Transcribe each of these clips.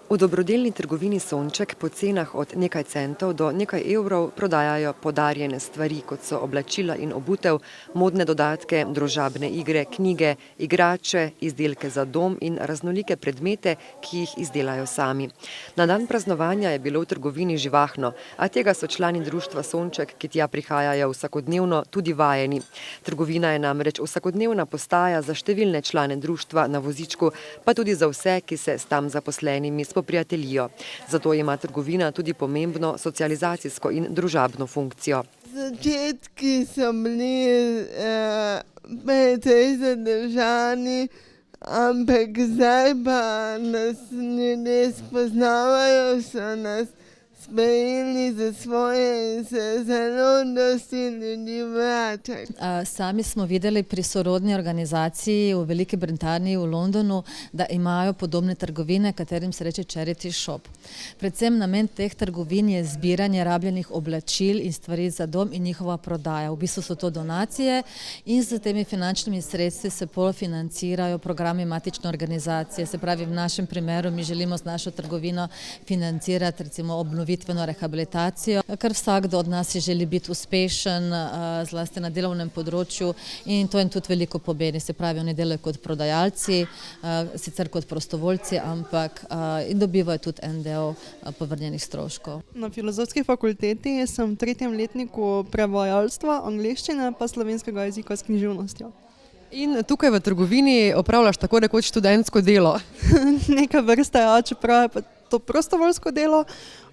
V dobrodelni trgovini Sonček po cenah od nekaj centov do nekaj evrov prodajajo podarjene stvari, kot so oblačila in obutev, modne dodatke, družabne igre, knjige, igrače, izdelke za dom in raznolike predmete, ki jih izdelajo sami. Na dan praznovanja je bilo v trgovini živahno, a tega so člani društva Sonček, ki tja prihajajo vsakodnevno, tudi vajeni. Trgovina je namreč vsakodnevna postaja za številne člane društva na vozičku, pa tudi za vse, ki se s tam zaposlenimi prijateljijo. Zato ima trgovina tudi pomembno socializacijsko in družabno funkcijo. Začetki so bili precej zadržani, ampak zdaj pa nas ljudje spoznavajo, so nas sprejeli za svoje in se zelo dosti ljudi vrača. Sami smo videli pri sorodni organizaciji v Veliki Britaniji, v Londonu, da imajo podobne trgovine, katerim se reče charity shop. Predvsem namen teh trgovin je zbiranje rabljenih oblačil in stvari za dom in njihova prodaja. V bistvu so to donacije in z temi finančnimi sredstvi se polfinancirajo programi matične organizacije. Se pravi, v našem primeru mi želimo z našo trgovino financirati recimo obnovitveno rehabilitacijo, ker vsakdo od nas želi biti uspešen, zlasti na delovnem področju, in to jim tudi veliko pomeni. Se pravi, oni delajo kot prodajalci, sicer kot prostovoljci, ampak in dobivajo tudi en del povrnjenih stroškov. Na Filozofski fakulteti sem v 3. letniku prevajalstva, angleščine pa slovenskega jezika s književnostjo. In tukaj v trgovini opravljaš tako rekoč študentsko delo. Neka vrsta, ja, čeprav je pa to prostovoljsko delo,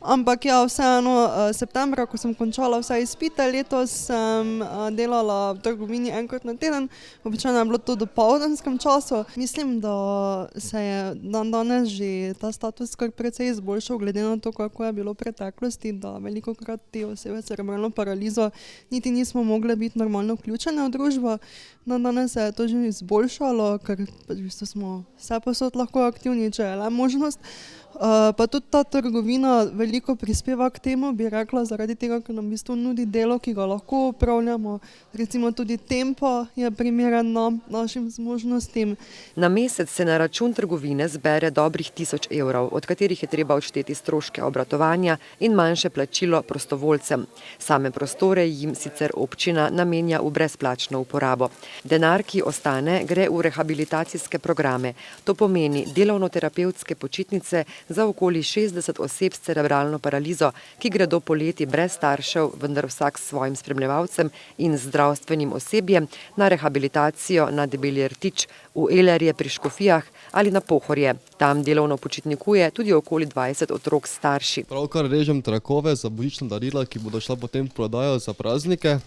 ampak ja, vseeno septembra, ko sem končala vse izpite, letos sem delala v trgovini enkrat na teden, običajno je bilo to v dopoldanskem času. Mislim, da se je danes že ta status kar precej izboljšal, glede na to, kako je bilo v preteklosti, da velikokrat te osebe s cerebralno paralizo niti nismo mogle biti normalno vključene v družbo. Danes se je to že izboljšalo, ker v bistvu smo vse posod lahko aktivni, če je le možnost. Pa tudi ta trgovina veliko prispeva k temu, bi rekla, zaradi tega, ker nam v bistvu nudi delo, ki ga lahko upravljamo. Recimo tudi tempo je primeren našim zmožnostim. Na mesec se na račun trgovine zbere dobrih 1000 evrov, od katerih je treba odšteti stroške obratovanja in manjše plačilo prostovoljcem. Same prostore jim sicer občina namenja v brezplačno uporabo. Denar, ki ostane, gre v rehabilitacijske programe. To pomeni delovno-terapevtske počitnice za okoli 60 oseb s cerebralno paralizo, ki gredo poleti brez staršev, vendar vsak s svojim spremljevalcem in zdravstvenim osebjem na rehabilitacijo na Debeli rtič, v Elerje pri Škofijah ali na Pohorje. Tam delovno počitnikuje tudi okoli 20 otrok s starši. Pravkar režem trakove za božična darila, ki bodo šla potem v prodajo za praznike,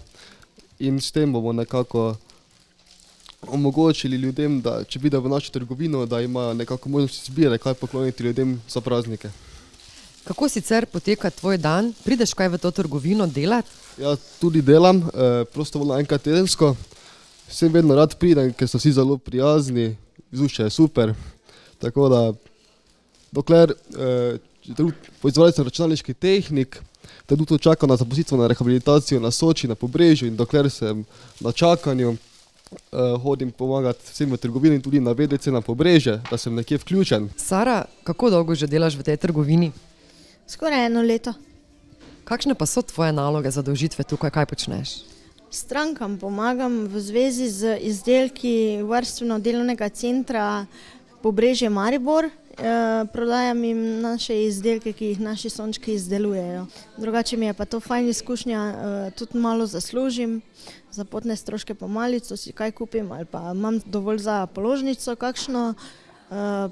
in s tem bomo nekako omogočili ljudem, da če pride v našo trgovino, da imajo nekako možnost izbire, kaj pokloniti ljudem za praznike. Kako sicer poteka tvoj dan? Prideš kaj v to trgovino delati? Ja, tudi delam, prostovoljno enkrat tedensko. Sem vedno rad pridem, ker so vsi zelo prijazni, vzdušje je super. Tako da, dokler proizvajalec računalniških tehnik, trenutno čakam na zaposlitev na rehabilitacijo na Soči, na Pobrežju, in dokler sem na čakanju, hodim pomagati vsem v trgovini in tudi na VDC na Pobrežje, da sem nekje vključen. Sara, kako dolgo že delaš v tej trgovini? Skoraj 1 leto. Kakšne pa so tvoje naloge, zadolžitve tukaj, kaj počneš? Strankam pomagam v zvezi z izdelki varstveno-delovnega centra Pobrežje Maribor. Prodajam jim naše izdelke, ki jih naši sončki izdelujejo. Drugače mi je pa to fajn izkušnja, tudi malo zaslužim, za potne stroške pa malico si kaj kupim ali pa imam dovolj za položnico kakšno,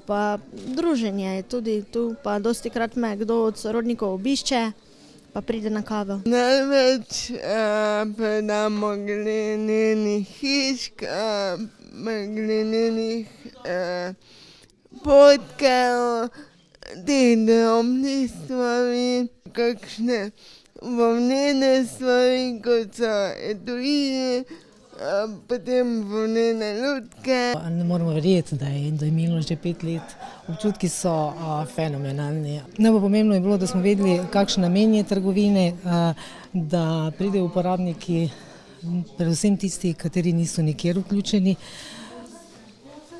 pa druženje je tudi tu, pa dostikrat me kdo od sorodnikov obišče, pa pride na kavo. Največ predamo glenenih hišk, glenenih potkev, teh drobnih stvari, kakšne volnene stvari, kot so etui, potem volnene lutke. Ne moramo verjeti, da je minilo že 5 let. Občutki so fenomenalni. Najbolj pomembno je bilo, da smo vedeli, kakšen namen je trgovine, da pridejo uporabniki, predvsem tisti, kateri niso nikjer vključeni.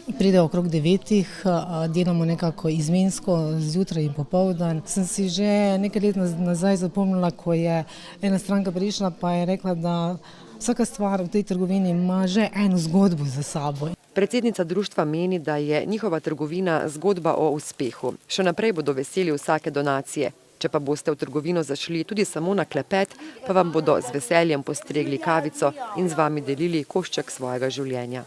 Pride okrog 9, delamo nekako izmensko, zjutraj in popoldan. Sem si že nekaj let nazaj zapomnila, ko je ena stranka prišla, pa je rekla, da vsaka stvar v tej trgovini ima že eno zgodbo za sabo. Predsednica društva meni, da je njihova trgovina zgodba o uspehu. Še naprej bodo veseli vsake donacije. Če pa boste v trgovino zašli tudi samo na klepet, pa vam bodo z veseljem postregli kavico in z vami delili košček svojega življenja.